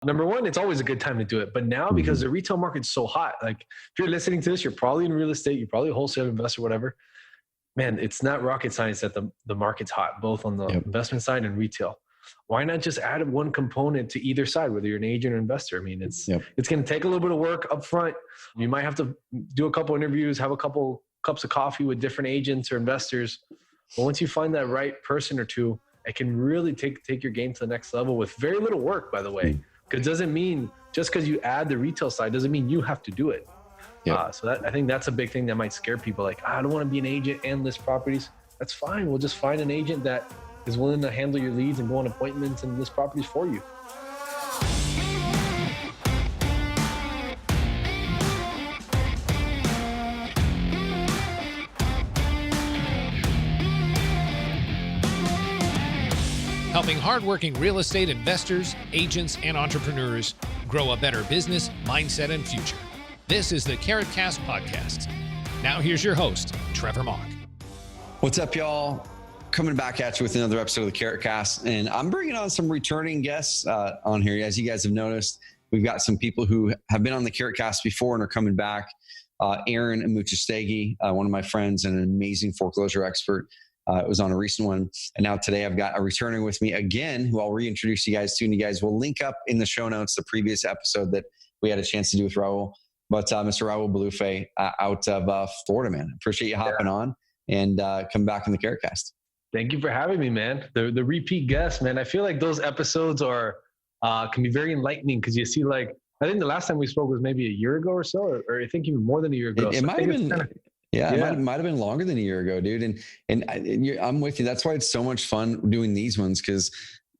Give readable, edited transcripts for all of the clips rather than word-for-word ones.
Number one, it's always a good time to do it. But now, because the retail market's so hot, like if you're listening to this, you're probably in real estate, you're probably a wholesale investor, whatever. Man, it's not rocket science that the market's hot, both on the investment side and retail. Why not just add one component to either side, whether you're an agent or investor? I mean, it's going to take a little bit of work up front. You might have to do a couple interviews, have a couple cups of coffee with different agents or investors. But once you find that right person or two, it can really take your game to the next level with very little work, by the way. Because it doesn't mean, just because you add the retail side, doesn't mean you have to do it. So I think that's a big thing that might scare people. Like, I don't want to be an agent and list properties. That's fine. We'll just find an agent that is willing to handle your leads and go on appointments and list properties for you. Helping hardworking real estate investors, agents, and entrepreneurs grow a better business, mindset, and future. This is the Carrot Cast podcast. Now here's your host, Trevor Mock. What's up, y'all? Coming back at you with another episode of the Carrot Cast, and I'm bringing on some returning guests on here. As you guys have noticed, we've got some people who have been on the Carrot Cast before and are coming back. Aaron Amuchastegui, one of my friends and an amazing foreclosure expert, was on a recent one. And now today I've got a returning with me again, who I'll reintroduce you guys to. And you guys will link up in the show notes the previous episode that we had a chance to do with Raul. But Mr. Raul Bolufe out of Florida, man. Appreciate you hopping on and come back on the Carrot Cast. Thank you for having me, man. The repeat guest, man. I feel like those episodes are can be very enlightening because you see, like, I think the last time we spoke was maybe a year ago or so, or I think even more than a year ago. It might have been. It might have been longer than a year ago, dude. And I'm with you. That's why it's so much fun doing these ones, because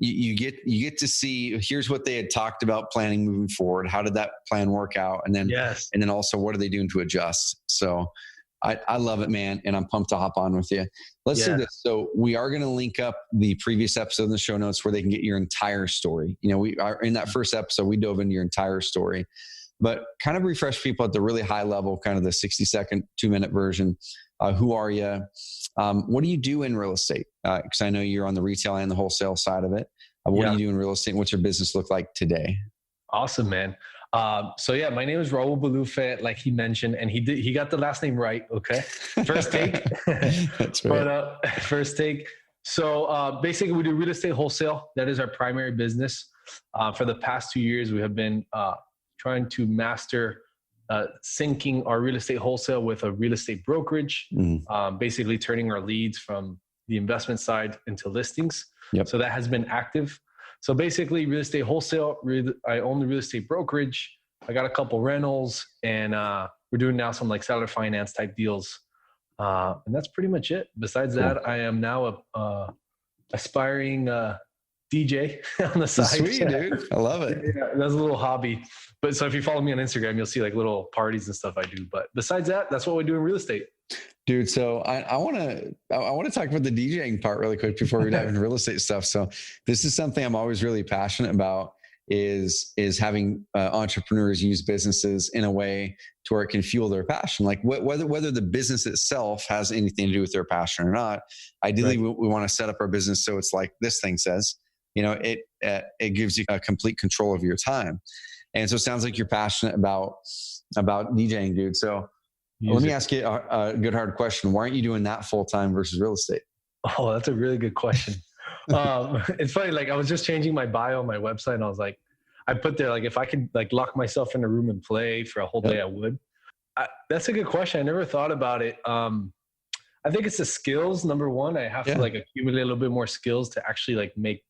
you get to see, here's what they had talked about planning moving forward. How did that plan work out? And then also, what are they doing to adjust? So I love it, man. And I'm pumped to hop on with you. Let's do this. So we are going to link up the previous episode in the show notes where they can get your entire story. You know, we are in that first episode, we dove into your entire story, but kind of refresh people at the really high level, kind of the 60-second, 2-minute version. Who are you? What do you do in real estate? Because I know you're on the retail and the wholesale side of it. What do you do in real estate? And what's your business look like today? Awesome, man. So yeah, my name is Raul Bolufe, like he mentioned, and he got the last name right. Okay. First take. That's right. But first take. So basically we do real estate wholesale. That is our primary business. For the past 2 years, we have been trying to master syncing our real estate wholesale with a real estate brokerage, basically turning our leads from the investment side into listings. So that has been active. So basically real estate wholesale, I own the real estate brokerage. I got a couple rentals, and we're doing now some like seller finance type deals. And that's pretty much it. Besides that, I am now a aspiring DJ on the side. Sweet, dude. I love it. Yeah, that's a little hobby. But so if you follow me on Instagram, you'll see like little parties and stuff I do. But besides that, that's what we do in real estate. Dude, so I want to talk about the DJing part really quick before we dive into real estate stuff. So this is something I'm always really passionate about, is having entrepreneurs use businesses in a way to where it can fuel their passion. Like whether the business itself has anything to do with their passion or not. Ideally, we want to set up our business so it's like this thing says, you know, it gives you a complete control of your time. And so it sounds like you're passionate about DJing, dude. So let me ask you a good hard question. Why aren't you doing that full time versus real estate? Oh, that's a really good question. It's funny. Like I was just changing my bio on my website, and I was like, I put there, like, if I could like lock myself in a room and play for a whole day, I would. That's a good question. I never thought about it. I think it's the skills. Number one, I have to like accumulate a little bit more skills to actually like make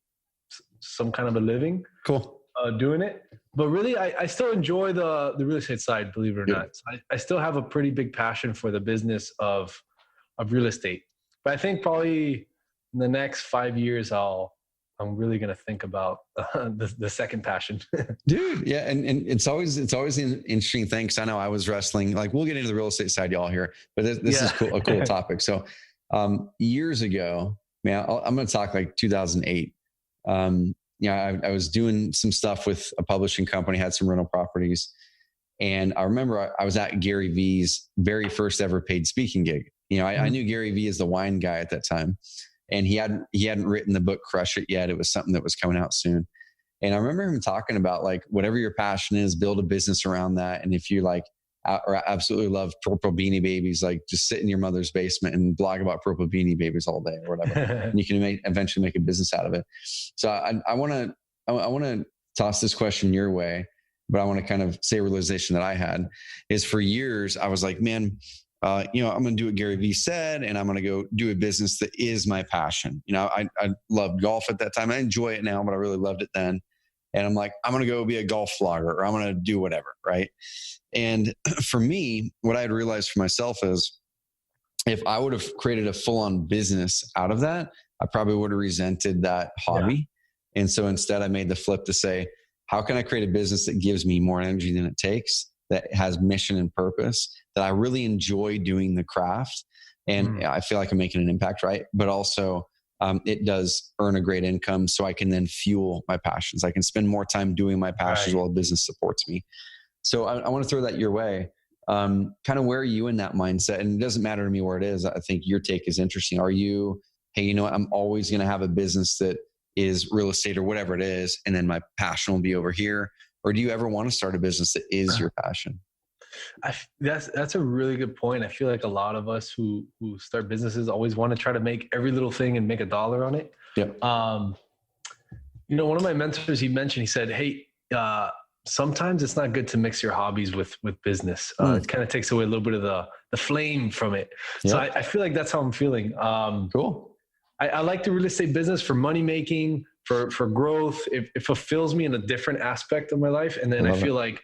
some kind of a living. Cool. Doing it. But really, I still enjoy the real estate side, believe it or not. So I still have a pretty big passion for the business of real estate. But I think probably in the next 5 years, I'm really going to think about the second passion. Dude, yeah. And it's always an interesting thing, because I know I was wrestling. Like, we'll get into the real estate side, y'all, here. But this is cool, a cool topic. So years ago, man, I'm going to talk like 2008. I was doing some stuff with a publishing company, had some rental properties. And I remember I was at Gary Vee's very first ever paid speaking gig. You know, I knew Gary Vee as the wine guy at that time, and he hadn't written the book Crush It yet. It was something that was coming out soon. And I remember him talking about like, whatever your passion is, build a business around that. And if you like, or absolutely love purple beanie babies, like just sit in your mother's basement and blog about purple beanie babies all day or whatever. And you can eventually make a business out of it. So I want to toss this question your way, but I want to kind of say a realization that I had is, for years, I was like, man, I'm going to do what Gary Vee said, and I'm going to go do a business that is my passion. I loved golf at that time. I enjoy it now, but I really loved it then. And I'm like, I'm going to go be a golf vlogger, or I'm going to do whatever. Right. And for me, what I had realized for myself is, if I would have created a full-on business out of that, I probably would have resented that hobby. Yeah. And so instead I made the flip to say, how can I create a business that gives me more energy than it takes, that has mission and purpose, that I really enjoy doing the craft, and I feel like I'm making an impact, right? But also it does earn a great income, so I can then fuel my passions. I can spend more time doing my passions while business supports me. So I want to throw that your way. Kind of where are you in that mindset? And it doesn't matter to me where it is. I think your take is interesting. Are you, hey, you know what? I'm always going to have a business that is real estate or whatever it is, and then my passion will be over here? Or do you ever want to start a business that is your passion? That's a really good point. I feel like a lot of us who start businesses always want to try to make every little thing and make a dollar on it. Yep. One of my mentors, he said, hey, sometimes it's not good to mix your hobbies with business. It kind of takes away a little bit of the flame from it. Yep. So I feel like that's how I'm feeling. Cool. I like the real estate business for money making, for growth. It fulfills me in a different aspect of my life. And then I feel like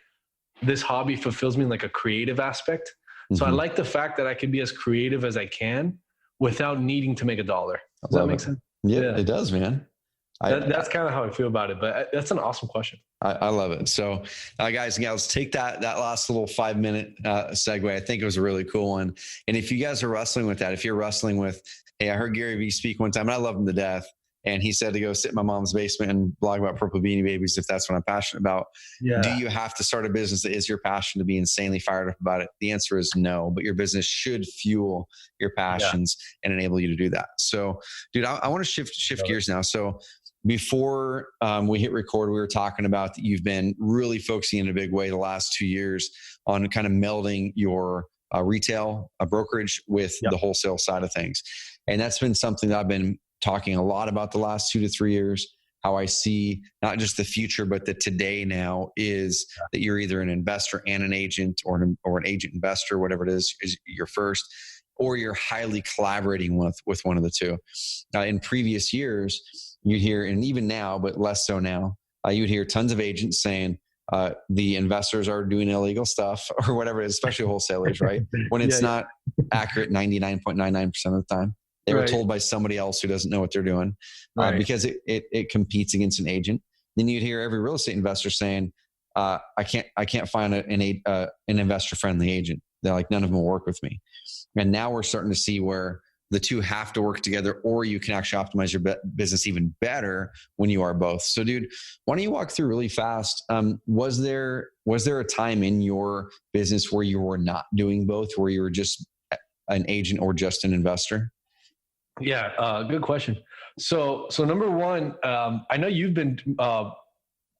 this hobby fulfills me in like a creative aspect. So I like the fact that I can be as creative as I can without needing to make a dollar. Does that make sense? Yeah, it does, man. That's kind of how I feel about it, but that's an awesome question. I love it. So guys and gals, take that last little 5-minute segue. I think it was a really cool one. And if you guys are wrestling with that, if you're wrestling with, hey, I heard Gary Vee speak one time and I love him to death, and he said to go sit in my mom's basement and blog about purple beanie babies if that's what I'm passionate about. Yeah. Do you have to start a business that is your passion to be insanely fired up about it? The answer is no, but your business should fuel your passions and enable you to do that. So, dude, I want to shift gears now. So before we hit record, we were talking about that you've been really focusing in a big way the last 2 years on kind of melding your retail brokerage with the wholesale side of things. And that's been something that I've been talking a lot about the last 2 to 3 years, how I see not just the future, but the today now is that you're either an investor and an agent, or an agent investor, whatever it is your first, or you're highly collaborating with one of the two. In previous years, you'd hear, and even now, but less so now, you'd hear tons of agents saying the investors are doing illegal stuff or whatever, especially wholesalers, right? When it's not accurate 99.99% of the time. They were told by somebody else who doesn't know what they're doing because it competes against an agent. Then you'd hear every real estate investor saying, I can't find an investor friendly agent. They're like, none of them will work with me. And now we're starting to see where the two have to work together, or you can actually optimize your business even better when you are both. So dude, why don't you walk through really fast? Was there a time in your business where you were not doing both, where you were just an agent or just an investor? Yeah, good question. So number one, I know you've been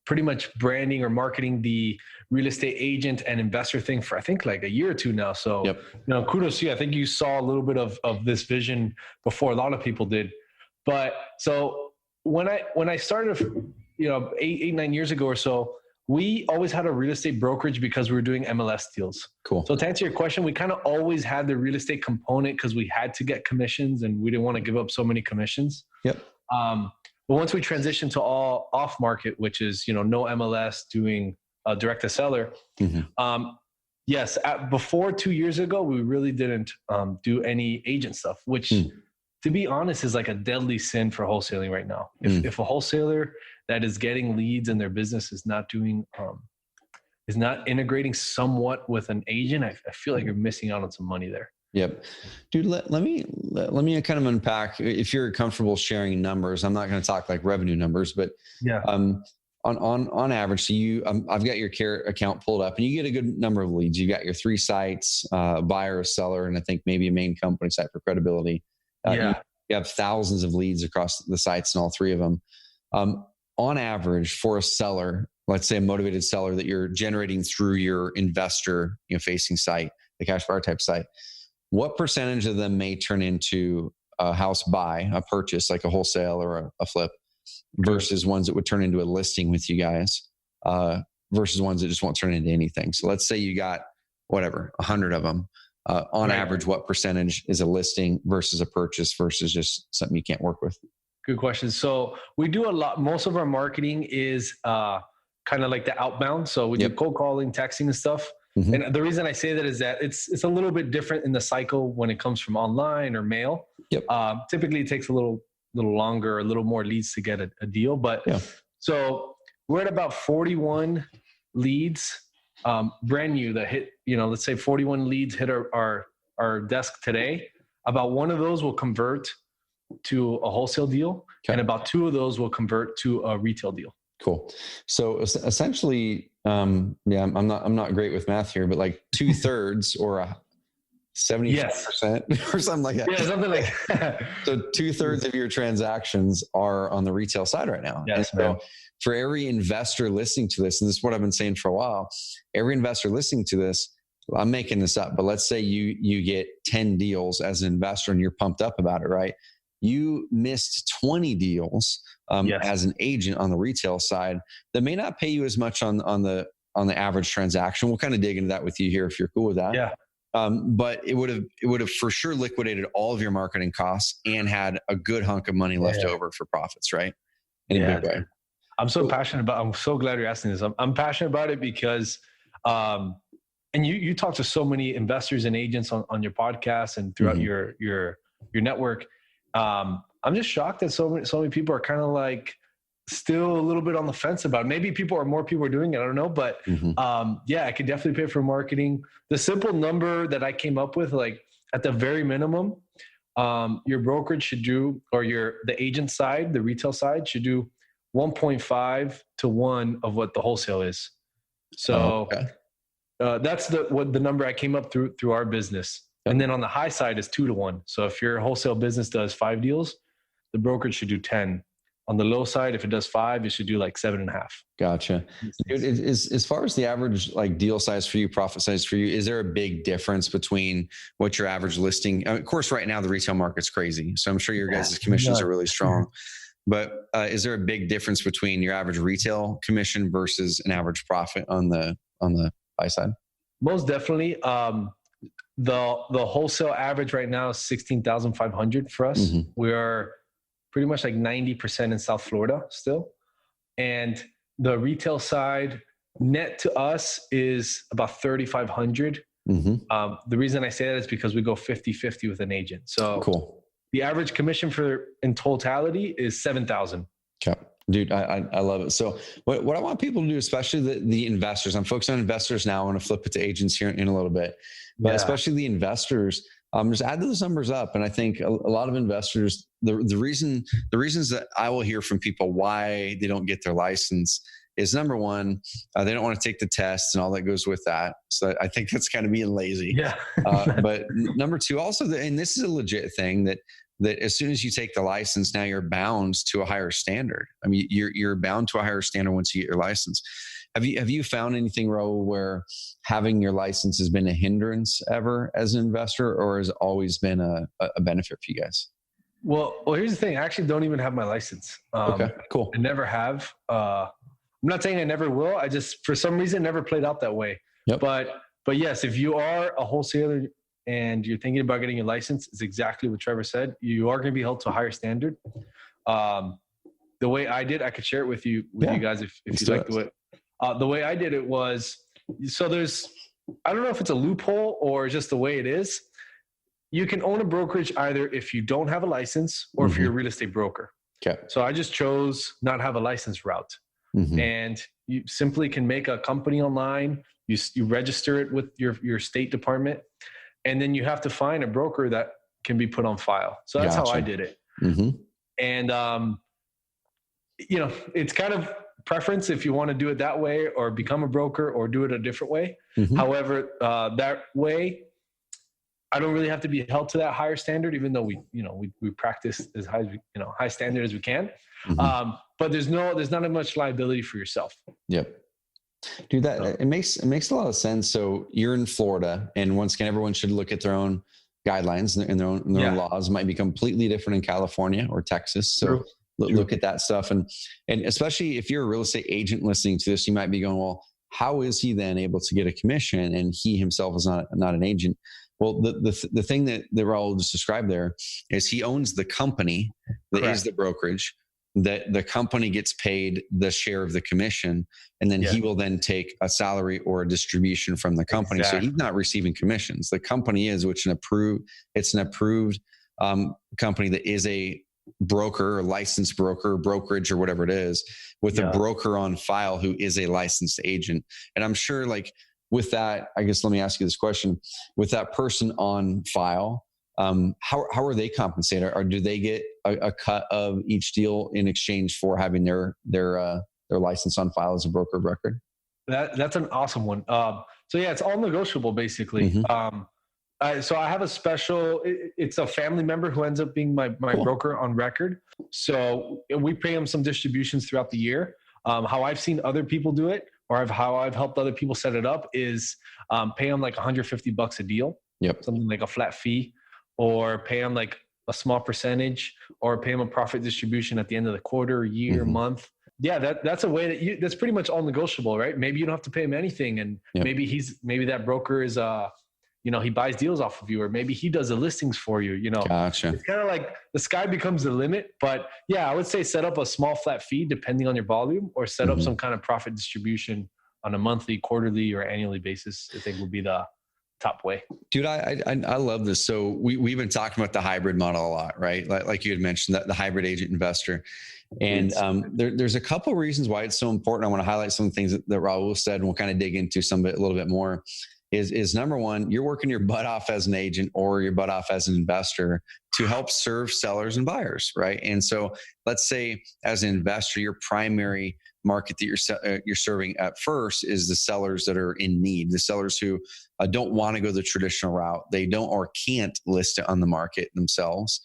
pretty much branding or marketing the real estate agent and investor thing for, I think, like a year or two now. So, kudos to you. I think you saw a little bit of this vision before a lot of people did. But so when I started, 8-9 years ago or so, we always had a real estate brokerage because we were doing MLS deals. Cool. So to answer your question, we kind of always had the real estate component because we had to get commissions and we didn't want to give up so many commissions. Yep. But once we transitioned to all off market, which is, no MLS, doing direct to seller. Yes. Before 2 years ago, we really didn't do any agent stuff, which to be honest is like a deadly sin for wholesaling right now. If a wholesaler that is getting leads in their business is not doing, is not integrating somewhat with an agent, I feel like you're missing out on some money there. Yep. Dude, let me kind of unpack, if you're comfortable sharing numbers. I'm not going to talk like revenue numbers, but on average, so I've got your Carrot account pulled up and you get a good number of leads. You got your 3 sites, buyer, seller, and I think maybe a main company site for credibility. You have thousands of leads across the sites and all 3 of them. on average for a seller, let's say a motivated seller that you're generating through your investor, facing site, the cash buyer type site, what percentage of them may turn into a house buy, a purchase, like a wholesale or a flip, versus ones that would turn into a listing with you guys, versus ones that just won't turn into anything? So let's say you got 100 of them. On average, what percentage is a listing versus a purchase versus just something you can't work with? Good question. So we do a lot. Most of our marketing is kind of like the outbound. So we do cold calling, texting and stuff. Mm-hmm. And the reason I say that is that it's a little bit different in the cycle when it comes from online or mail. Typically it takes a little longer, a little more leads to get a deal. But so we're at about 41 leads, brand new that hit, let's say 41 leads hit our desk today. About one of those will convert to a wholesale deal, and about 2 of those will convert to a retail deal. Cool. So essentially, I'm not great with math here, but like 2/3 or a 75% or something like that. Yeah, something like that. So 2/3 of your transactions are on the retail side right now. Yes, so for every investor listening to this, and this is what I've been saying for a while, every investor listening to this, I'm making this up, but let's say you get 10 deals as an investor and you're pumped up about it, right? You missed 20 deals as an agent on the retail side that may not pay you as much on the average transaction. We'll kind of dig into that with you here if you're cool with that. Yeah. But it would have for sure liquidated all of your marketing costs and had a good hunk of money left over for profits, right? In a big way. I'm so passionate about. I'm so glad you're asking this. I'm passionate about it because, and you talk to so many investors and agents on your podcast and throughout your network. I'm just shocked that so many people are kind of like still a little bit on the fence about it. Maybe more people are doing it. I don't know, but I could definitely pay for marketing. The simple number that I came up with, like at the very minimum, your brokerage should do, or the agent side, the retail side should do 1.5 to 1 of what the wholesale is. So that's the number I came up through our business. And then on the high side is 2 to 1. So if your wholesale business does 5 deals, the brokerage should do 10. On the low side, if it does 5, it should do like 7.5. Gotcha. Dude, as far as the average like deal size for you, profit size for you, is there a big difference between what your average listing? Of course, right now the retail market's crazy, so I'm sure your guys' commissions are really strong. But is there a big difference between your average retail commission versus an average profit on the buy side? Most definitely. The wholesale average right now is $16,500 for us. Mm-hmm. We are pretty much like 90% in South Florida still. And the retail side net to us is about $3,500. Mm-hmm. The reason I say that is because we go 50-50 with an agent. So cool. The average commission in totality is $7,000. Okay. Dude, I love it. So what I want people to do, especially the investors, I'm focused on investors now. I want to flip it to agents here in a little bit, but especially the investors, just add those numbers up. And I think a lot of investors, the reasons that I will hear from people why they don't get their license is, number one, they don't want to take the test and all that goes with that. So I think that's kind of being lazy. Yeah. But number two, also, and this is a legit thing, that as soon as you take the license, now you're bound to a higher standard. I mean, you're bound to a higher standard once you get your license. Have you found anything, Raul, where having your license has been a hindrance ever as an investor, or has always been a benefit for you guys? Well, here's the thing. I actually don't even have my license. Okay, cool. I never have. I'm not saying I never will. I just, for some reason, never played out that way. Yep. But yes, if you are a wholesaler and you're thinking about getting a license, it's exactly what Trevor said. You are going to be held to a higher standard. The way I did, I could share it with you guys if you'd like to. The way I did it was, so I don't know if it's a loophole or just the way it is. You can own a brokerage either if you don't have a license or if you're a real estate broker. Okay. So I just chose not have a license route. Mm-hmm. And you simply can make a company online. You register it with your state department, and then you have to find a broker that can be put on file. So that's how I did it. Mm-hmm. And, it's kind of preference if you want to do it that way or become a broker or do it a different way. Mm-hmm. However, that way, I don't really have to be held to that higher standard, even though we practice as high standard as we can. Mm-hmm. But there's not as much liability for yourself. Yep. Dude, it makes a lot of sense. So you're in Florida, and once again, everyone should look at their own guidelines and their own laws. Might be completely different in California or Texas. So look at that stuff. And especially if you're a real estate agent listening to this, you might be going, well, how is he then able to get a commission? And he himself is not an agent. Well, the thing that Raul just described there is he owns the company that is the brokerage. That the company gets paid the share of the commission, and then he will then take a salary or a distribution from the company. Exactly. So he's not receiving commissions. The company is, it's an approved company that is a broker or licensed broker, brokerage or whatever it is, with a broker on file who is a licensed agent. And I'm sure, like, with that, I guess let me ask you this question: with that person on file, how are they compensated? Or do they get a cut of each deal in exchange for having their license on file as a broker of record? That's an awesome one. So yeah, it's all negotiable basically. Mm-hmm. So I have a special. It's a family member who ends up being my broker on record. So we pay him some distributions throughout the year. How I've seen other people do it, or how I've helped other people set it up, is pay them like $150 a deal. Yep. Something like a flat fee. Or pay them like a small percentage, or pay them a profit distribution at the end of the quarter, year, month. Yeah, that's a way that that's pretty much all negotiable, right? Maybe you don't have to pay him anything, and maybe that broker is he buys deals off of you, or maybe he does the listings for you. Gotcha. It's kind of like the sky becomes the limit. But yeah, I would say set up a small flat fee depending on your volume, or set up some kind of profit distribution on a monthly, quarterly, or annually basis. I think would be the top way. Dude, I love this. So we've been talking about the hybrid model a lot, right? Like you had mentioned, that the hybrid agent investor. And there's a couple of reasons why it's so important. I want to highlight some of the things that Raul said, and we'll kind of dig into some of it a little bit more. Is number one, you're working your butt off as an agent or your butt off as an investor to help serve sellers and buyers, right? And so let's say as an investor, your primary market that you're serving at first is the sellers that are in need, the sellers who don't want to go the traditional route. They don't or can't list it on the market themselves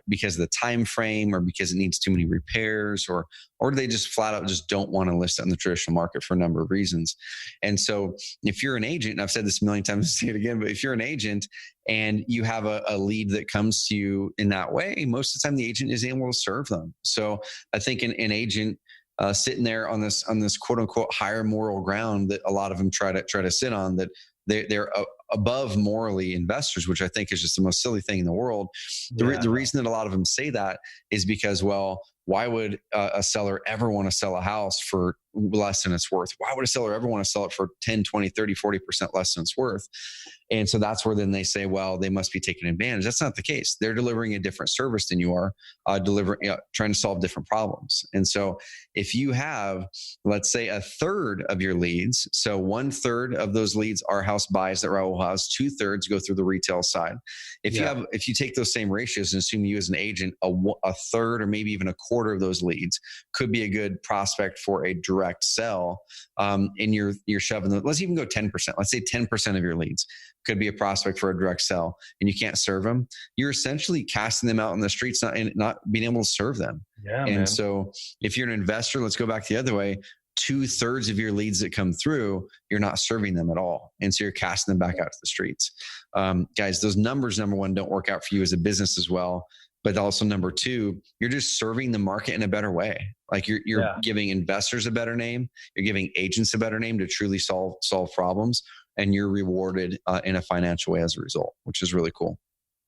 because of the time frame, or because it needs too many repairs, or they just flat out just don't want to list it on the traditional market for a number of reasons. And so if you're an agent, and I've said this a million times, I'll say it again, but if you're an agent and you have a lead that comes to you in that way, most of the time the agent is able to serve them. So I think an agent sitting there on this quote unquote higher moral ground that a lot of them try to sit on, that they're above morally investors, which I think is just the most silly thing in the world. The reason that a lot of them say that is because, well, why would a seller ever want to sell a house for less than it's worth? Why would a seller ever want to sell it for 10, 20, 30, 40% less than it's worth? And so that's where then they say, well, they must be taking advantage. That's not the case. They're delivering a different service than you are, trying to solve different problems. And so if you have, let's say, a third of your leads, so 1/3 of those leads are house buys that Raul has, 2/3 go through the retail side. If you take those same ratios and assume you as an agent, a third or maybe even a quarter of those leads could be a good prospect for a direct sell. And you're shoving them. Let's even go 10%. Let's say 10% of your leads could be a prospect for a direct sell, and you can't serve them. You're essentially casting them out in the streets, not being able to serve them. Yeah, and so if you're an investor, let's go back the other way. 2/3 of your leads that come through, you're not serving them at all. And so you're casting them back out to the streets. Guys, those numbers, number one, don't work out for you as a business as well. But also number two, you're just serving the market in a better way. Like you're giving investors a better name. You're giving agents a better name to truly solve problems. And you're rewarded in a financial way as a result, which is really cool.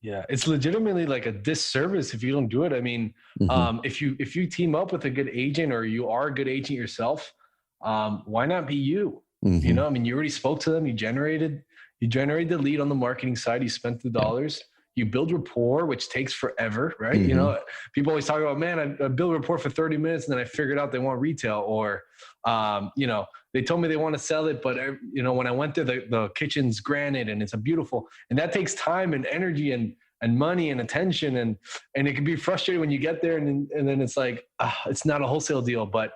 Yeah, it's legitimately like a disservice if you don't do it. I mean, if you team up with a good agent, or you are a good agent yourself, why not be you? You know, I mean, you already spoke to them. You generated the lead on the marketing side. You spent the dollars. You build rapport, which takes forever, right? You know, people always talk about, man, I build rapport for 30 minutes and then I figured out they want retail, or, they told me they want to sell it, but when I went there, the kitchen's granite and it's and that takes time and energy and money and attention. And it can be frustrating when you get there and then it's like, it's not a wholesale deal. But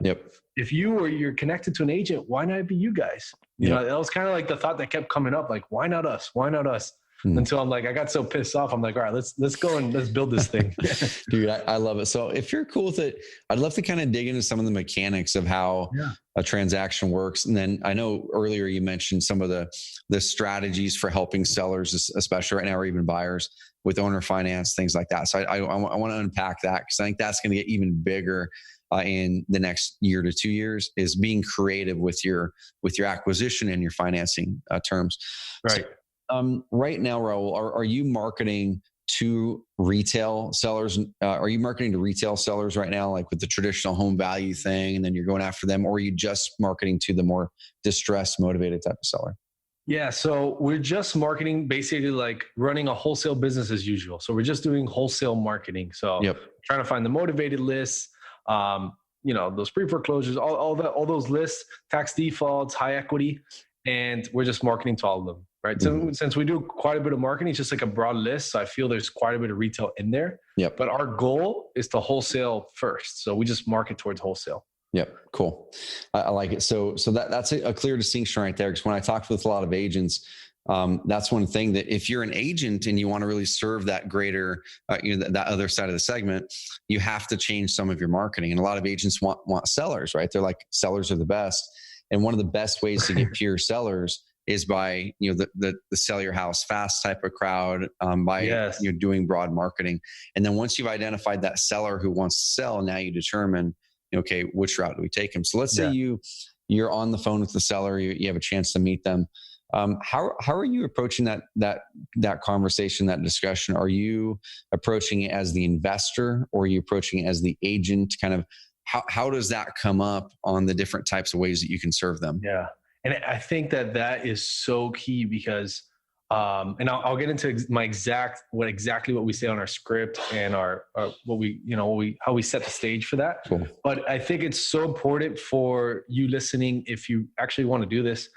if you're connected to an agent, why not be you guys? You know, that was kind of like the thought that kept coming up, like, why not us? Why not us? until I'm like, I got so pissed off. I'm like, all right, let's go and let's build this thing. Dude, I love it. So if you're cool with it, I'd love to kind of dig into some of the mechanics of how a transaction works. And then I know earlier you mentioned some of the strategies for helping sellers, especially right now, or even buyers with owner finance, things like that. So I want to unpack that, because I think that's going to get even bigger in the next year to 2 years, is being creative with your acquisition and your financing terms. Right. So, right now, Raul, are you marketing to retail sellers? Are you marketing to retail sellers right now, like with the traditional home value thing, and then you're going after them, or are you just marketing to the more distressed, motivated type of seller? Yeah, so we're just marketing, basically like running a wholesale business as usual. So we're just doing wholesale marketing. So trying to find the motivated lists, those pre-foreclosures, all those lists, tax defaults, high equity, and we're just marketing to all of them, right? So since we do quite a bit of marketing, it's just like a broad list. So I feel there's quite a bit of retail in there. But our goal is to wholesale first. So we just market towards wholesale. Yep. Cool. I like it. So that's a clear distinction right there. Because when I talked with a lot of agents, that's one thing, that if you're an agent and you want to really serve that greater, that other side of the segment, you have to change some of your marketing. And a lot of agents want sellers, right? They're like, sellers are the best. And one of the best ways to get pure sellers is by, the sell your house fast type of crowd, by doing broad marketing. And then once you've identified that seller who wants to sell, now you determine, okay, which route do we take him? So let's say you're on the phone with the seller, you have a chance to meet them. How are you approaching that conversation, that discussion? Are you approaching it as the investor, or are you approaching it as the agent? Kind of how does that come up on the different types of ways that you can serve them? Yeah. And I think that is so key, because and I'll get into exactly what we say on our script and how we set the stage for that. Cool. But I think it's so important for you listening, if you actually want to do this,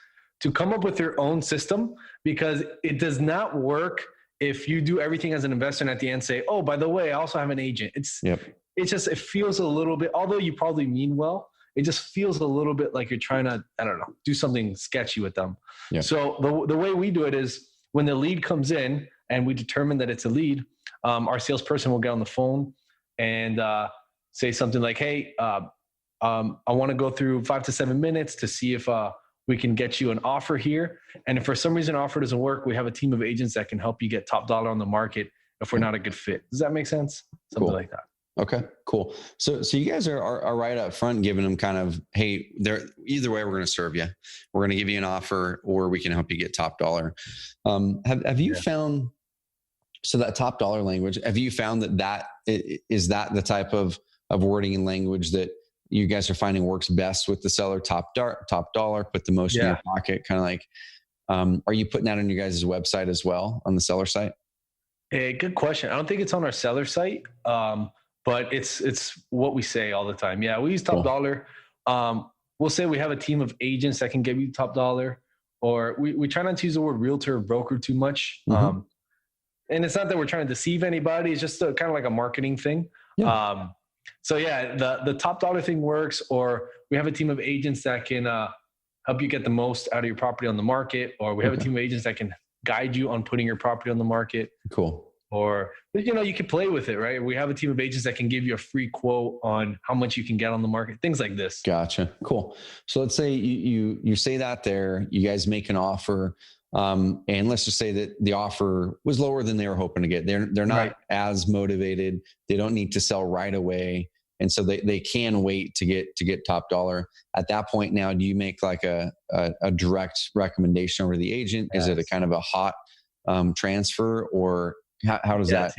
to come up with your own system, because it does not work if you do everything as an investor and at the end say, oh, by the way, I also have an agent. It feels a little bit, although you probably mean well, it just feels a little bit like you're trying to, I don't know, do something sketchy with them. So the way we do it is, when the lead comes in and we determine that it's a lead, our salesperson will get on the phone and say something like, hey, I want to go through 5 to 7 minutes to see if we can get you an offer here. And if for some reason an offer doesn't work, we have a team of agents that can help you get top dollar on the market if we're not a good fit. Does that make sense? Something like that. Okay, cool. So you guys are right up front giving them kind of, hey, either way, we're going to serve you. We're going to give you an offer, or we can help you get top dollar. Have you found, so that top dollar language, have you found that is that the type of wording and language that you guys are finding works best with the seller? Top dollar, put the most in your pocket, kind of like, are you putting that on your guys' website as well, on the seller site? Hey, good question. I don't think it's on our seller site. But it's what we say all the time. Yeah, we use top dollar. We'll say we have a team of agents that can give you top dollar, or we try not to use the word realtor or broker too much. And it's not that we're trying to deceive anybody. It's just kind of like a marketing thing. The top dollar thing works, or we have a team of agents that can help you get the most out of your property on the market, or we have a team of agents that can guide you on putting your property on the market. Cool. Or, you can play with it, right? We have a team of agents that can give you a free quote on how much you can get on the market, things like this. Gotcha. Cool. So let's say you say that there, you guys make an offer, and let's just say that the offer was lower than they were hoping to get. They're not as motivated. They don't need to sell right away. And so they can wait to get top dollar. At that point now, do you make like a direct recommendation over the agent? Is it a kind of a hot transfer, or how does that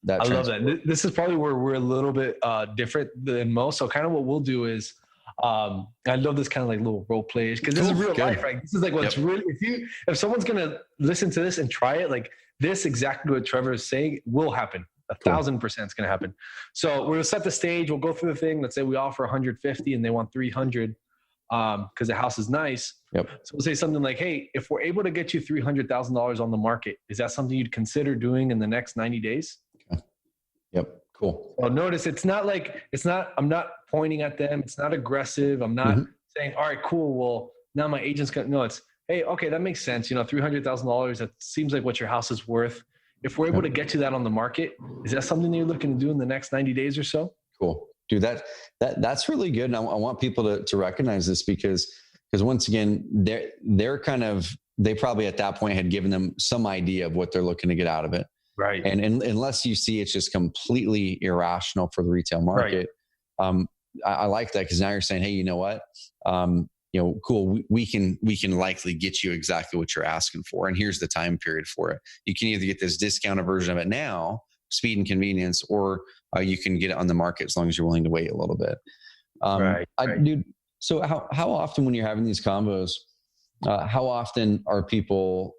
I love that. This is probably where we're a little bit different than most. So kind of what we'll do is, I love this kind of like little role plays, because this is real life, right? This is like what's really, if someone's going to listen to this and try it, like this, exactly what Trevor is saying will happen. 1,000% is going to happen. So we'll set the stage. We'll go through the thing. Let's say we offer 150 and they want 300 because the house is nice. So we'll say something like, hey, if we're able to get you $300,000 on the market, is that something you'd consider doing in the next 90 days? Cool. Well, notice I'm not pointing at them. It's not aggressive. I'm not saying, all right, cool. Well, now my agent's going to, no, it's, hey, okay, that makes sense. $300,000, that seems like what your house is worth. If we're able to get to that on the market, is that something that you're looking to do in the next 90 days or so? Cool. Dude, that's really good. And I want people to recognize this because once again, they probably at that point had given them some idea of what they're looking to get out of it. Right. And unless you see it's just completely irrational for the retail market, right. I like that, because now you're saying, hey, you know what? Cool. We can likely get you exactly what you're asking for. And here's the time period for it. You can either get this discounted version of it now, speed and convenience, or you can get it on the market as long as you're willing to wait a little bit. Right. Dude, so how often when you're having these combos, how often are people,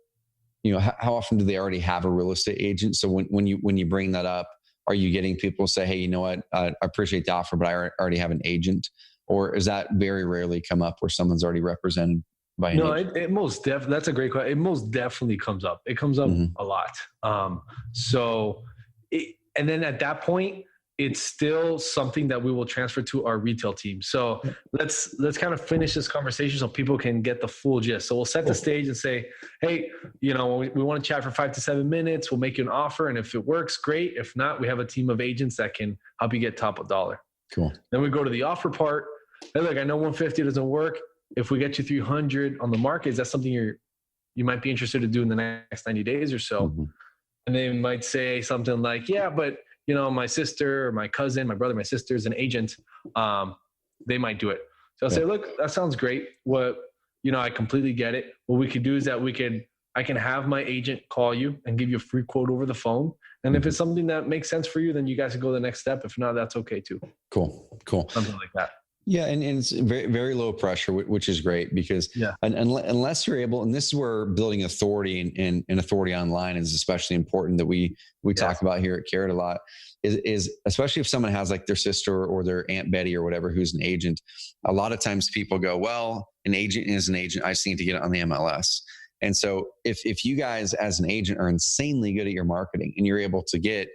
how often do they already have a real estate agent? So when you bring that up, are you getting people say, hey, you know what? I appreciate the offer, but I already have an agent? Or is that very rarely come up where someone's already represented by an agent? It most definitely, that's a great question. It most definitely comes up. It comes up a lot. And then at that point, it's still something that we will transfer to our retail team. So let's kind of finish this conversation so people can get the full gist. So we'll set the stage and say, hey, we want to chat for 5 to 7 minutes. We'll make you an offer. And if it works, great. If not, we have a team of agents that can help you get top of dollar. Cool. Then we go to the offer part. Hey, look, I know 150 doesn't work. If we get you 300 on the market, is that something you might be interested to do in the next 90 days or so? Mm-hmm. And they might say something like, yeah, but my sister or my cousin, my brother, my sister is an agent. They might do it. So I'll say, look, that sounds great. I completely get it. What we could do is that I can have my agent call you and give you a free quote over the phone. And if it's something that makes sense for you, then you guys can go to the next step. If not, that's okay too. Cool. Something like that. Yeah. And it's very, very low pressure, which is great because unless you're able, and this is where building authority and authority online is especially important, that we talk about here at Carrot a lot, is especially if someone has like their sister or their Aunt Betty or whatever, who's an agent. A lot of times people go, well, an agent is an agent. I just need to get it on the MLS. And so if you guys as an agent are insanely good at your marketing and you're able to get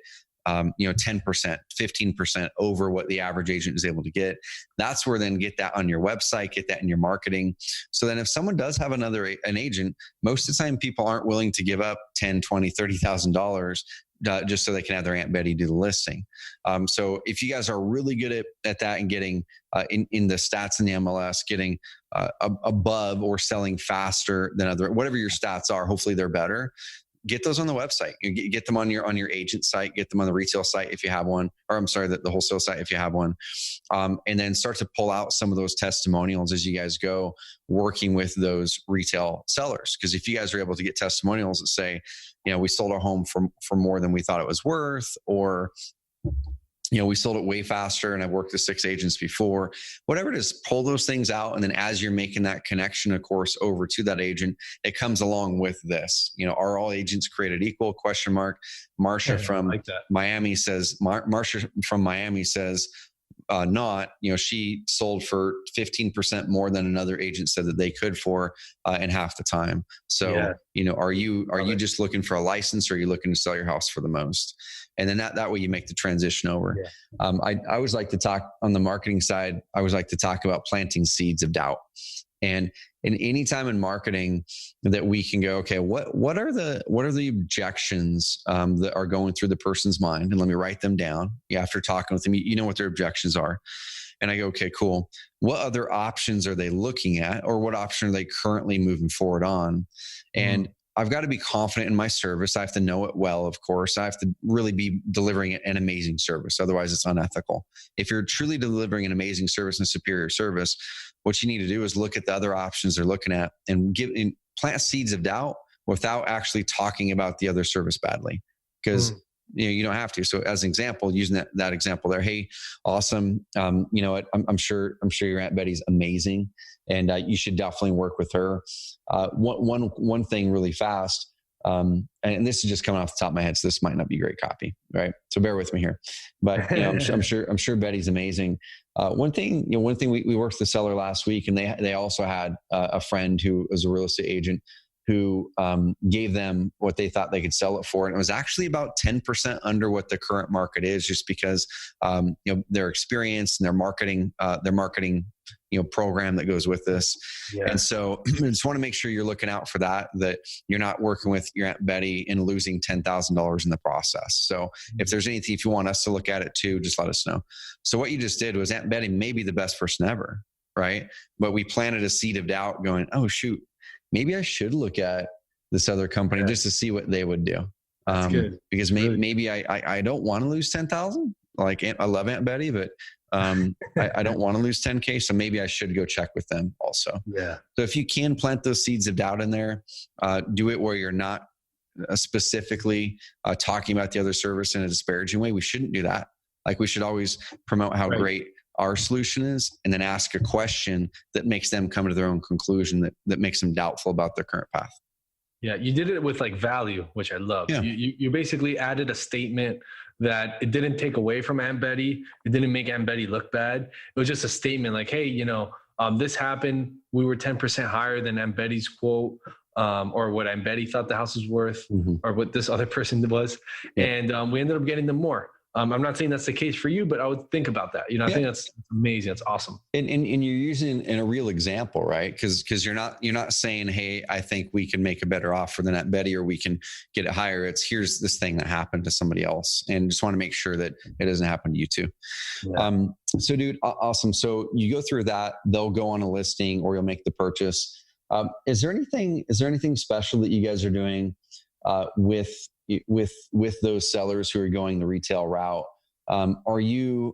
10%, 15% over what the average agent is able to get, that's where then get that on your website, get that in your marketing. So then if someone does have an agent, most of the time people aren't willing to give up $10, $20, $30,000 just so they can have their Aunt Betty do the listing. So if you guys are really good at that and getting in the stats in the MLS, getting above or selling faster than whatever your stats are, hopefully they're better. Get those on the website. You get them on your agent site, get them on the retail site if you have one, or I'm sorry, the wholesale site if you have one. And then start to pull out some of those testimonials as you guys go working with those retail sellers. Because if you guys are able to get testimonials that say, we sold our home for more than we thought it was worth, or we sold it way faster and I've worked with 6 agents before, whatever it is, pull those things out. And then as you're making that connection, of course, over to that agent, it comes along with this, are all agents created equal ? Marsha from Miami says, not, she sold for 15% more than another agent said that they could for in half the time. So, are you just looking for a license, or are you looking to sell your house for the most? And then that way you make the transition over. Yeah. I always like to talk on the marketing side. I always like to talk about planting seeds of doubt. And any time in marketing that we can go, okay, what are the objections that are going through the person's mind? And let me write them down. After talking with them, you know what their objections are. And I go, okay, cool. What other options are they looking at, or what option are they currently moving forward on? And I've got to be confident in my service. I have to know it well, of course. I have to really be delivering an amazing service. Otherwise, it's unethical. If you're truly delivering an amazing service and superior service, what you need to do is look at the other options they're looking at and plant seeds of doubt without actually talking about the other service badly. Because you don't have to. So as an example, using that example there, hey, awesome. I'm sure your Aunt Betty's amazing, and you should definitely work with her. One thing really fast, and this is just coming off the top of my head, so this might not be great copy, right? So bear with me here. But I'm sure Betty's amazing. One thing we worked with the seller last week, and they also had a friend who was a real estate agent who gave them what they thought they could sell it for. And it was actually about 10% under what the current market is, just because, their experience and their marketing, program that goes with this. Yeah. And so I just want to make sure you're looking out for that you're not working with your Aunt Betty and losing $10,000 in the process. So if there's anything, if you want us to look at it too, just let us know. So what you just did was Aunt Betty may be the best person ever, right? But we planted a seed of doubt going, oh shoot, maybe I should look at this other company just to see what they would do. Because maybe I don't want to lose 10,000. Like I love Aunt Betty, but I don't want to lose 10K. So maybe I should go check with them also. Yeah. So if you can plant those seeds of doubt in there, do it where you're not specifically talking about the other service in a disparaging way. We shouldn't do that. Like we should always promote how great our solution is, and then ask a question that makes them come to their own conclusion that makes them doubtful about their current path. Yeah. You did it with like value, which I love. Yeah. You basically added a statement that it didn't take away from Aunt Betty. It didn't make Aunt Betty look bad. It was just a statement like, hey, this happened. We were 10% higher than Aunt Betty's quote, or what Aunt Betty thought the house was worth, or what this other person was. Yeah. And we ended up getting them more. I'm not saying that's the case for you, but I would think about that. I think that's amazing. That's awesome. And you're using in a real example, right? Because you're not saying, hey, I think we can make a better offer than Aunt Betty, or we can get it higher. It's here's this thing that happened to somebody else, and just want to make sure that it doesn't happen to you too. Yeah. So dude, awesome. So you go through that, they'll go on a listing, or you'll make the purchase. Is there anything special that you guys are doing with those sellers who are going the retail route? Are you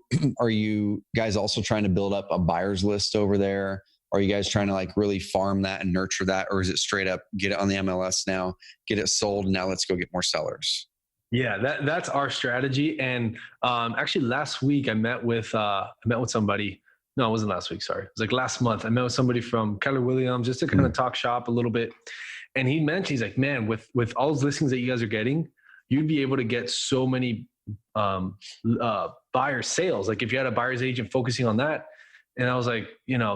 guys also trying to build up a buyer's list over there? Are you guys trying to like really farm that and nurture that? Or is it straight up get it on the MLS now, get it sold, and now let's go get more sellers? Yeah, that's our strategy. And actually last week I met with somebody. No, it wasn't last week. Sorry. It was like last month. I met with somebody from Keller Williams just to kind of talk shop a little bit. And he mentioned, he's like, man, with all those listings that you guys are getting, you'd be able to get so many buyer sales. Like if you had a buyer's agent focusing on that. And I was like,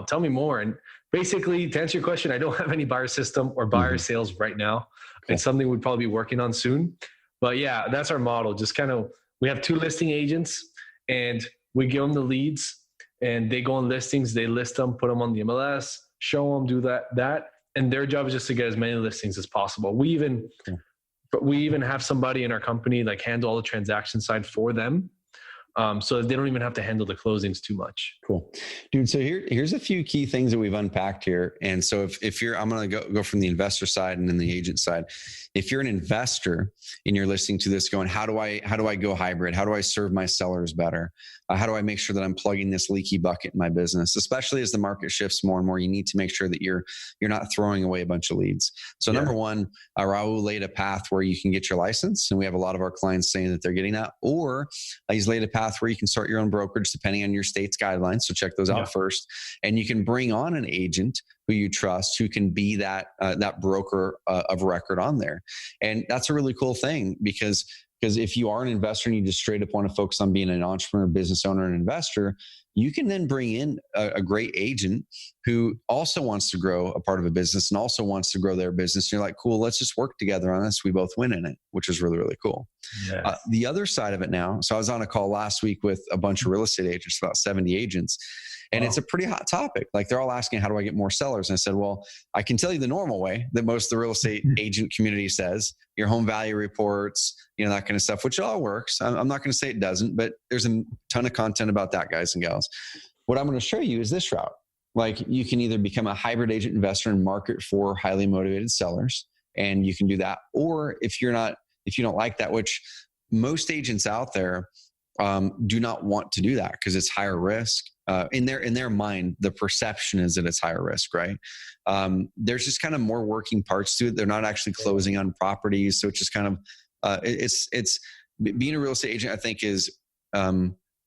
tell me more. And basically, to answer your question, I don't have any buyer system or buyer sales right now. Cool. It's something we'd probably be working on soon. But yeah, that's our model. Just kind of, we have 2 listing agents, and we give them the leads, and they go on listings, they list them, put them on the MLS, show them, do that. And their job is just to get as many listings as possible. We even have somebody in our company like handle all the transaction side for them. So they don't even have to handle the closings too much. Cool. Dude, so here's a few key things that we've unpacked here. And so if you're, I'm going to go from the investor side and then the agent side. If you're an investor and you're listening to this going, how do I go hybrid? How do I serve my sellers better? How do I make sure that I'm plugging this leaky bucket in my business? Especially as the market shifts more and more, you need to make sure that you're not throwing away a bunch of leads. So number one, Raul laid a path where you can get your license. And we have a lot of our clients saying that they're getting that, or he's laid a path where you can start your own brokerage depending on your state's guidelines. So check those out first. And you can bring on an agent who you trust, who can be that broker of record on there. And that's a really cool thing because if you are an investor and you just straight up want to focus on being an entrepreneur, business owner, and investor, you can then bring in a great agent who also wants to grow a part of a business and also wants to grow their business. And you're like, cool, let's just work together on this. We both win in it, which is really, really cool. Yes. The other side of it now, so I was on a call last week with a bunch of real estate agents, about 70 agents. And it's a pretty hot topic. Like they're all asking, how do I get more sellers? And I said, well, I can tell you the normal way that most of the real estate agent community says, your home value reports, that kind of stuff, which all works. I'm not going to say it doesn't, but there's a ton of content about that, guys and gals. What I'm going to show you is this route. Like you can either become a hybrid agent investor and market for highly motivated sellers, and you can do that. Or if you don't like that, which most agents out there do not want to do that because it's higher risk. In their mind, the perception is that it's higher risk, right? There's just kind of more working parts to it. They're not actually closing on properties. So it's just kind of, it's being a real estate agent, I think is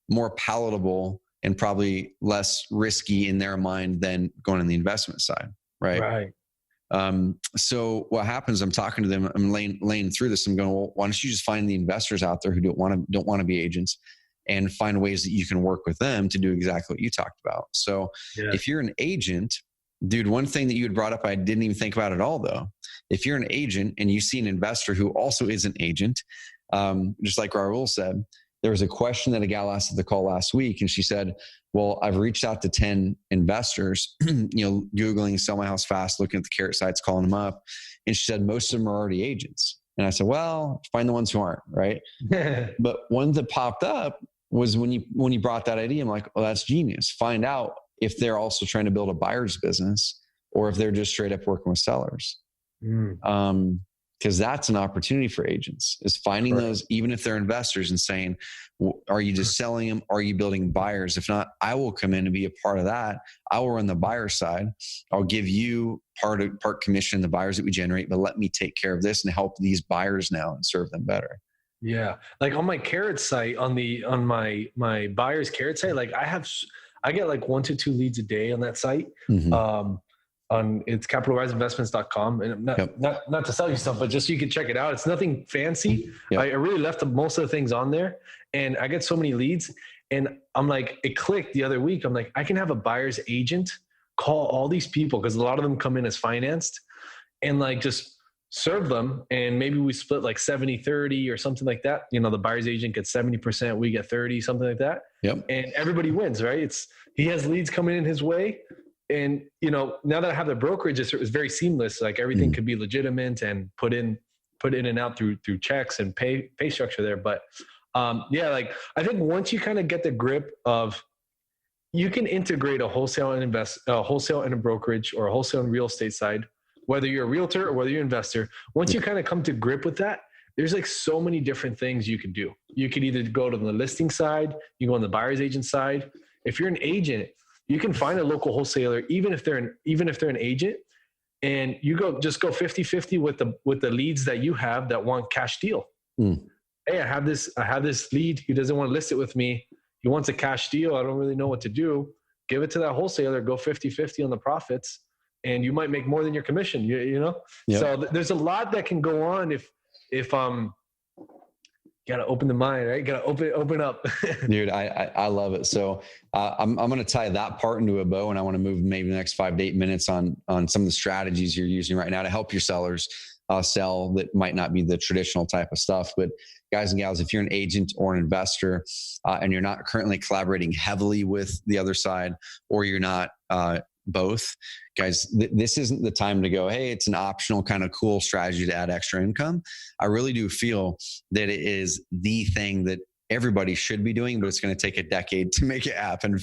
more palatable and probably less risky in their mind than going on the investment side, right? Right. So what happens, I'm talking to them, I'm laying through this. I'm going, well, why don't you just find the investors out there who don't want to be agents and find ways that you can work with them to do exactly what you talked about. So if you're an agent, dude, one thing that you had brought up, I didn't even think about at all though, if you're an agent and you see an investor who also is an agent, just like Raul said, there was a question that a gal asked at the call last week, and she said, well, I've reached out to 10 investors, Googling sell my house fast, looking at the Carrot sites, calling them up. And she said, most of them are already agents. And I said, well, find the ones who aren't, right? But one that popped up was when you brought that idea, I'm like, oh, that's genius. Find out if they're also trying to build a buyer's business or if they're just straight up working with sellers. Because that's an opportunity for agents, is finding those, even if they're investors, and saying, are you just selling them? Are you building buyers? If not, I will come in and be a part of that. I will run the buyer side. I'll give you part commission, the buyers that we generate, but let me take care of this and help these buyers now and serve them better. Yeah. Like on my Carrot site, on my buyer's Carrot site, like I get like 1 to 2 leads a day on that site. It's capitalriseinvestments.com, and not to sell you stuff, but just so you can check it out. It's nothing fancy. I really left most of the things on there, and I get so many leads. And I'm like, it clicked the other week. I'm like, I can have a buyer's agent call all these people, because a lot of them come in as financed, and like just serve them. And maybe we split like 70-30 or something like that. The buyer's agent gets 70%, we get 30, something like that. And everybody wins, right? He has leads coming in his way. And, now that I have the brokerage, it's very seamless. Like everything could be legitimate and put in and out through checks and pay structure there. But like I think once you kind of get the grip of, you can integrate a wholesale and a brokerage, or a wholesale and real estate side, whether you're a realtor or whether you're an investor. Once you kind of come to grip with that, there's like so many different things you could do. You could either go to the listing side, you go on the buyer's agent side. If you're an agent, you can find a local wholesaler, even if they're an agent, and you go 50-50 with the leads that you have that want cash deal. Hey, I have this lead. He doesn't want to list it with me. He wants a cash deal. I don't really know what to do. Give it to that wholesaler. Go 50-50 on the profits, and you might make more than your commission. So there's a lot that can go on if you gotta open the mind, right? You gotta open up. Dude, I love it. So I'm going to tie that part into a bow, and I want to move maybe the next 5 to 8 minutes on some of the strategies you're using right now to help your sellers sell that might not be the traditional type of stuff. But guys and gals, if you're an agent or an investor and you're not currently collaborating heavily with the other side, or you're not both, guys, this isn't the time to go, hey, it's an optional kind of cool strategy to add extra income. I really do feel that it is the thing that everybody should be doing, but it's going to take a decade to make it happen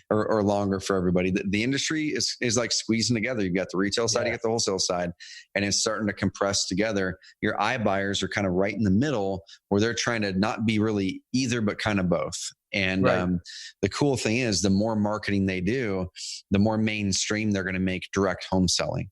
or longer for everybody. The industry is like squeezing together. You've got the retail side, you got the wholesale side, and it's starting to compress together. Your iBuyers are kind of right in the middle, where they're trying to not be really either, but kind of both. And the cool thing is, the more marketing they do, the more mainstream they're going to make direct home selling.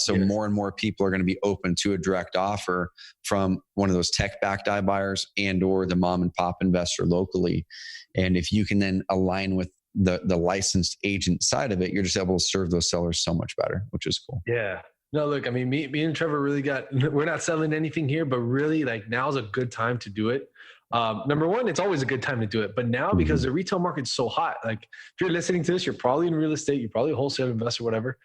More and more people are going to be open to a direct offer from one of those tech-backed iBuyers and or the mom and pop investor locally. And if you can then align with the licensed agent side of it, you're just able to serve those sellers so much better, which is cool. Yeah. No, look, I mean, me and Trevor really we're not selling anything here, but really like now's a good time to do it. Number one, it's always a good time to do it, but now because the retail market's so hot, like if you're listening to this, you're probably in real estate, you're probably a wholesale investor, whatever.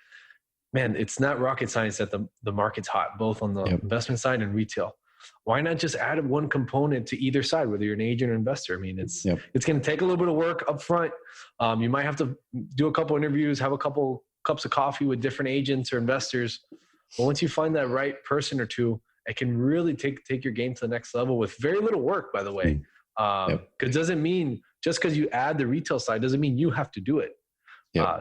Man, it's not rocket science that the market's hot, both on the investment side and retail. Why not just add one component to either side, whether you're an agent or investor? I mean, it's going to take a little bit of work up front. You might have to do a couple interviews, have a couple cups of coffee with different agents or investors. But once you find that right person or two, it can really take your game to the next level with very little work, by the way. Because it doesn't mean, just because you add the retail side, doesn't mean you have to do it.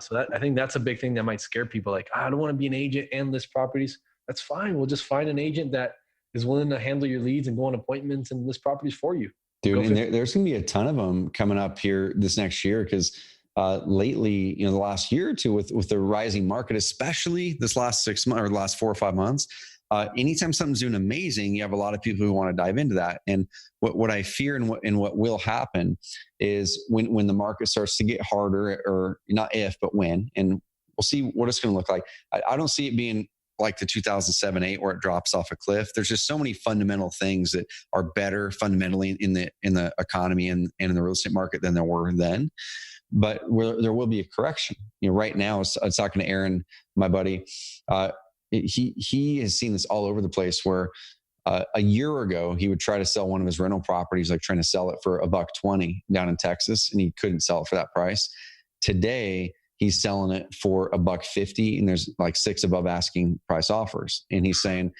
So I think that's a big thing that might scare people. Like, I don't want to be an agent and list properties. That's fine. We'll just find an agent that is willing to handle your leads and go on appointments and list properties for you. Dude, and there's going to be a ton of them coming up here this next year, because lately, the last year or two with the rising market, especially this last 6 months or the last 4 or 5 months, anytime something's doing amazing, you have a lot of people who want to dive into that. And what I fear and what will happen is when the market starts to get harder, or not if, but when, and we'll see what it's going to look like. I don't see it being like the 2007-8 where it drops off a cliff. There's just so many fundamental things that are better fundamentally in the economy and in the real estate market than there were then. But there will be a correction. Right now, I was talking to Aaron, my buddy. he has seen this all over the place where a year ago, he would try to sell one of his rental properties, like trying to sell it for $120 down in Texas, and he couldn't sell it for that price. Today, he's selling it for $150, and there's like 6 above asking price offers. And he's saying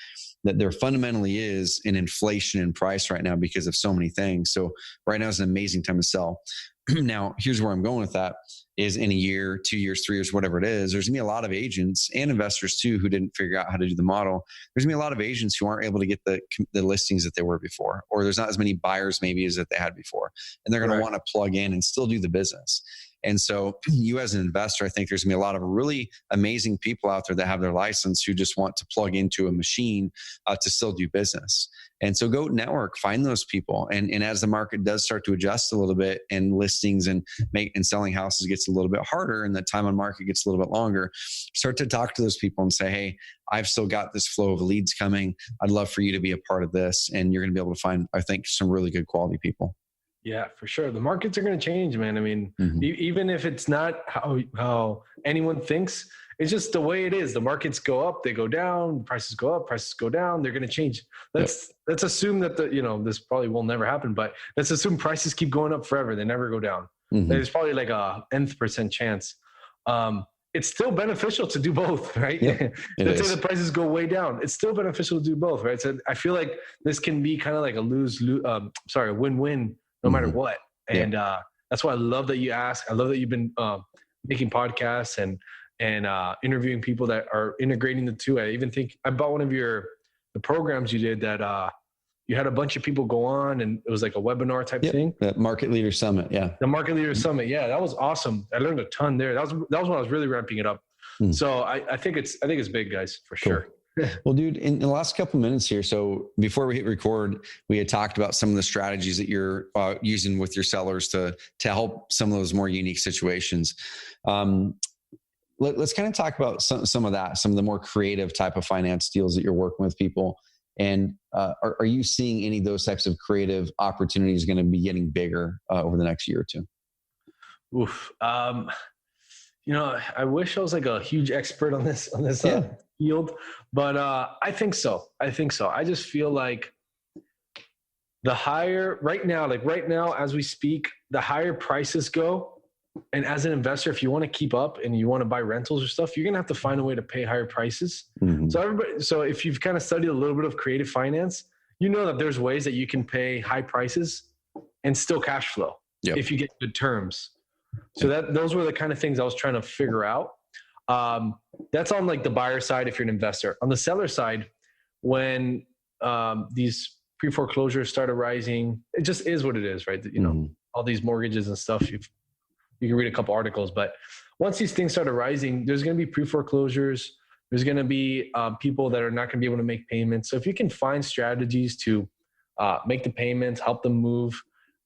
that there fundamentally is an inflation in price right now because of so many things. So right now is an amazing time to sell. Now, here's where I'm going with that is in a year, 2 years, 3 years, whatever it is, there's gonna be a lot of agents and investors too who didn't figure out how to do the model. There's gonna be a lot of agents who aren't able to get the listings that they were before, or there's not as many buyers maybe as that they had before. And they're gonna want to plug in and still do the business. And so you as an investor, I think there's gonna be a lot of really amazing people out there that have their license who just want to plug into a machine to still do business. And so go network, find those people. And as the market does start to adjust a little bit and listings and selling houses gets a little bit harder and the time on market gets a little bit longer, start to talk to those people and say, hey, I've still got this flow of leads coming. I'd love for you to be a part of this. And you're going to be able to find, I think, some really good quality people. Yeah, for sure. The markets are going to change, man. I mean, even if it's not how anyone thinks, it's just the way it is. The markets go up, they go down, prices go up, prices go down. They're going to change. Let's assume that this probably will never happen, but let's assume prices keep going up forever. They never go down. There's probably like a nth% chance. It's still beneficial to do both, right? Let's say the prices go way down. It's still beneficial to do both, right? So I feel like this can be kind of like a win-win no matter what. And that's why I love that you ask. I love that you've been making podcasts and interviewing people that are integrating the two. I even think I bought one of the programs you did that you had a bunch of people go on and it was like a webinar type thing. The Market Leader Summit. Yeah. The Market Leader Summit. Yeah. That was awesome. I learned a ton there. That was when I was really ramping it up. So I think it's big, guys, for sure. Well, dude, in the last couple minutes here, so before we hit record, we had talked about some of the strategies that you're using with your sellers to help some of those more unique situations. Let's kind of talk about some of that, some of the more creative type of finance deals that you're working with people. And are you seeing any of those types of creative opportunities going to be getting bigger over the next year or two? Oof. I wish I was like a huge expert on this field, but I think so. I just feel like right now as we speak, the higher prices go. And as an investor, if you want to keep up and you want to buy rentals or stuff, you're going to have to find a way to pay higher prices. So if you've kind of studied a little bit of creative finance, you know that there's ways that you can pay high prices and still cash flow if you get good terms. So those were the kind of things I was trying to figure out. That's on like the buyer side if you're an investor. On the seller side, when these pre-foreclosures started rising, it just is what it is, right? All these mortgages and stuff, you can read a couple articles, but once these things started rising, there's going to be pre-foreclosures. There's going to be people that are not going to be able to make payments. So if you can find strategies to make the payments, help them move,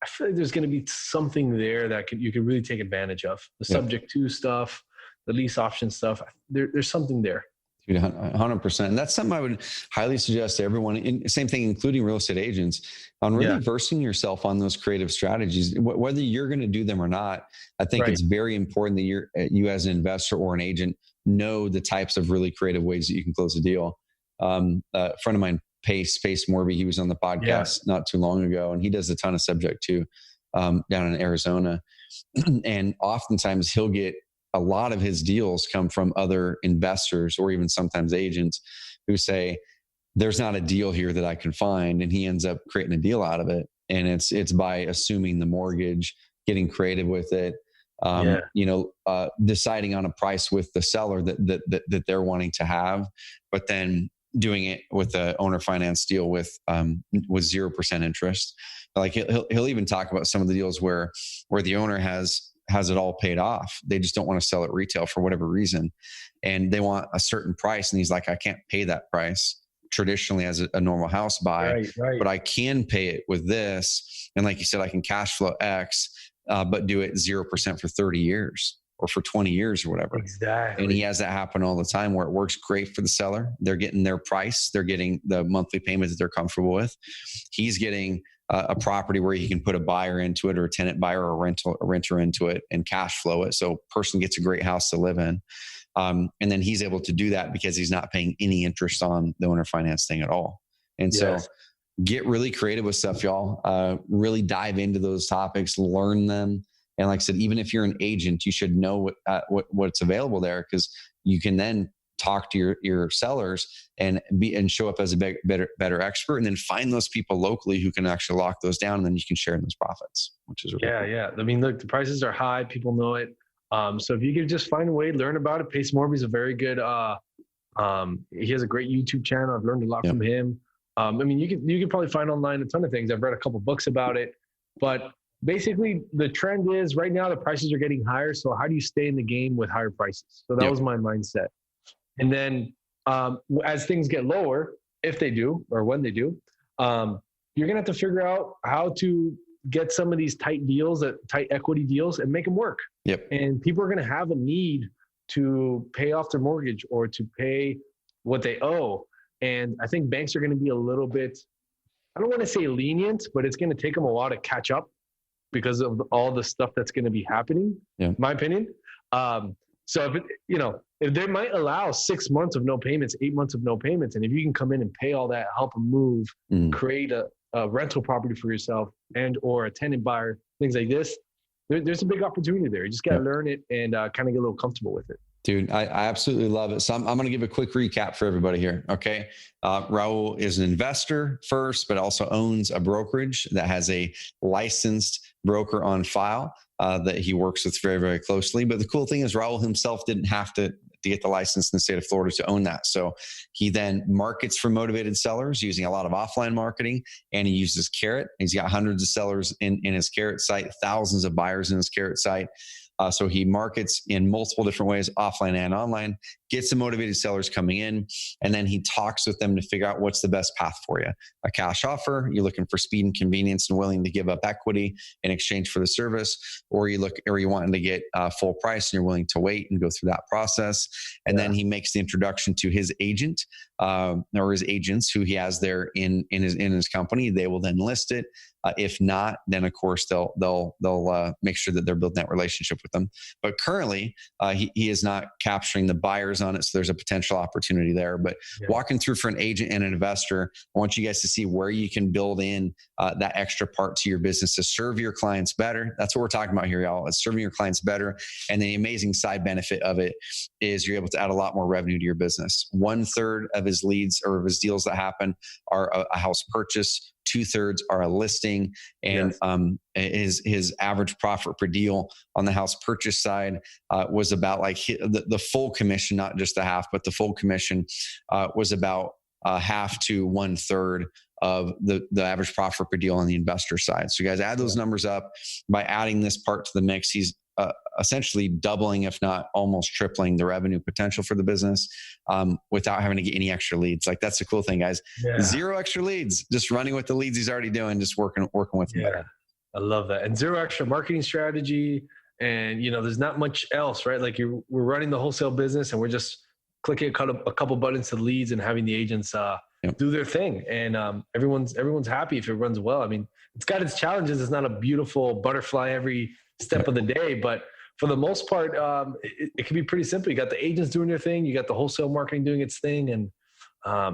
I feel like there's going to be something there that you could really take advantage of. The subject to stuff, the lease option stuff. There's something there. 100%. And that's something I would highly suggest to everyone. And same thing, including real estate agents, on really versing yourself on those creative strategies, whether you're going to do them or not. I think it's very important that you as an investor or an agent know the types of really creative ways that you can close a deal. A friend of mine, Space Morby, he was on the podcast not too long ago, and he does a ton of subject to down in Arizona. And oftentimes he'll get a lot of his deals come from other investors or even sometimes agents who say, there's not a deal here that I can find. And he ends up creating a deal out of it. And it's by assuming the mortgage, getting creative with it, deciding on a price with the seller that they're wanting to have, but then doing it with the owner finance deal with 0% interest. Like he'll even talk about some of the deals where the owner has it all paid off. They just don't want to sell it retail for whatever reason. And they want a certain price. And he's like, I can't pay that price traditionally as a normal house buy, but I can pay it with this. And like you said, I can cash flow X, but do it 0% for 30 years or for 20 years or whatever. Exactly. And he has that happen all the time where it works great for the seller. They're getting their price. They're getting the monthly payment that they're comfortable with. He's getting a property where he can put a buyer into it or a tenant buyer or a renter into it and cash flow it. So person gets a great house to live in. And then he's able to do that because he's not paying any interest on the owner finance thing at all. And so get really creative with stuff, y'all. Really dive into those topics, learn them. And like I said, even if you're an agent, you should know what's available there, because you can then talk to your sellers and show up as a better expert, and then find those people locally who can actually lock those down, and then you can share in those profits, which is really cool. Yeah. I mean, look, the prices are high. People know it. So if you could just find a way, learn about it. Pace Morby's a very good, he has a great YouTube channel. I've learned a lot from him. I mean, you can probably find online a ton of things. I've read a couple books about it, but basically the trend is right now the prices are getting higher. So how do you stay in the game with higher prices? So that was my mindset. And then as things get lower, if they do, or when they do, you're going to have to figure out how to get some of these tight equity deals and make them work. And people are going to have a need to pay off their mortgage or to pay what they owe. And I think banks are going to be a little bit, I don't want to say lenient, but it's going to take them a while to catch up because of all the stuff that's going to be happening, in my opinion. So if they might allow 6 months of no payments, 8 months of no payments, and if you can come in and pay all that, help them move, create a rental property for yourself and or a tenant buyer, things like this, there's a big opportunity there. You just got to learn it and kind of get a little comfortable with it. Dude, I absolutely love it. So I'm going to give a quick recap for everybody here. Okay. Raul is an investor first, but also owns a brokerage that has a licensed broker on file that he works with very, very closely. But the cool thing is Raul himself didn't have to get the license in the state of Florida to own that. So he then markets for motivated sellers using a lot of offline marketing, and he uses Carrot. He's got hundreds of sellers in his Carrot site, thousands of buyers in his Carrot site. So he markets in multiple different ways, offline and online, gets the motivated sellers coming in, and then he talks with them to figure out what's the best path for you. A cash offer, you're looking for speed and convenience and willing to give up equity in exchange for the service, or you're wanting to get full price and you're willing to wait and go through that process. And then he makes the introduction to his agent or his agents who he has there in his company. They will then list it. If not, then of course they'll make sure that they're building that relationship with them. But currently, he is not capturing the buyers on it, so there's a potential opportunity there. But walking through for an agent and an investor, I want you guys to see where you can build in that extra part to your business to serve your clients better. That's what we're talking about here, y'all. It's serving your clients better. And the amazing side benefit of it is you're able to add a lot more revenue to your business. 1/3 of his leads or of his deals that happen are a house purchase. 2/3 are a listing, and his average profit per deal on the house purchase side was about like the full commission, not just the half, but the full commission was about half to 1/3 of the average profit per deal on the investor side. So you guys add those numbers up. By adding this part to the mix, he's essentially doubling, if not almost tripling the revenue potential for the business without having to get any extra leads. Like that's the cool thing, guys. Zero extra leads, just running with the leads he's already doing, just working with them better. I love that. And zero extra marketing strategy. And, there's not much else, right? Like we're running the wholesale business and we're just clicking a couple buttons to leads and having the agents do their thing. And everyone's happy if it runs well. I mean, it's got its challenges. It's not a beautiful butterfly every step of the day, but for the most part, it can be pretty simple. You got the agents doing their thing, you got the wholesale marketing doing its thing, and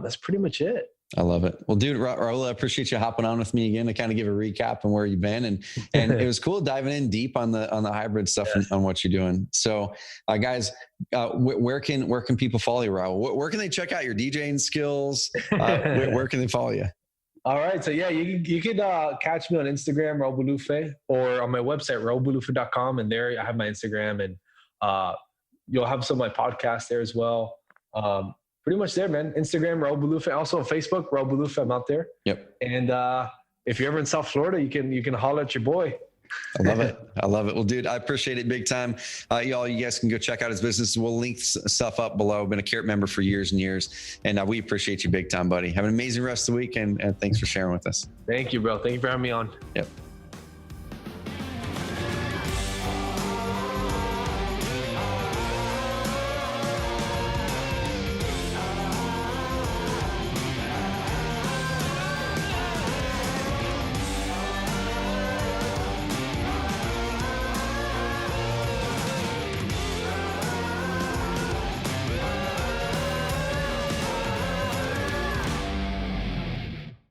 that's pretty much it. I love it. Well, dude, Raul, I appreciate you hopping on with me again to kind of give a recap on where you've been, and it was cool diving in deep on the hybrid stuff and on what you're doing. So, guys, where can people follow you, Raul? Where can they check out your DJing skills? Where can they follow you? All right. So you could catch me on Instagram, Raul Bolufe, or on my website, raulbolufe.com. And there I have my Instagram, and you'll have some of my podcasts there as well. Pretty much there, man. Instagram, Raul Bolufe. Also on Facebook, Raul Bolufe. I'm out there. Yep. And if you're ever in South Florida, you can holler at your boy. I love it. I love it. Well, dude, I appreciate it big time. You guys can go check out his business. We'll link stuff up below. Been a Carrot member for years and years. And we appreciate you big time, buddy. Have an amazing rest of the week. And thanks for sharing with us. Thank you, bro. Thank you for having me on. Yep.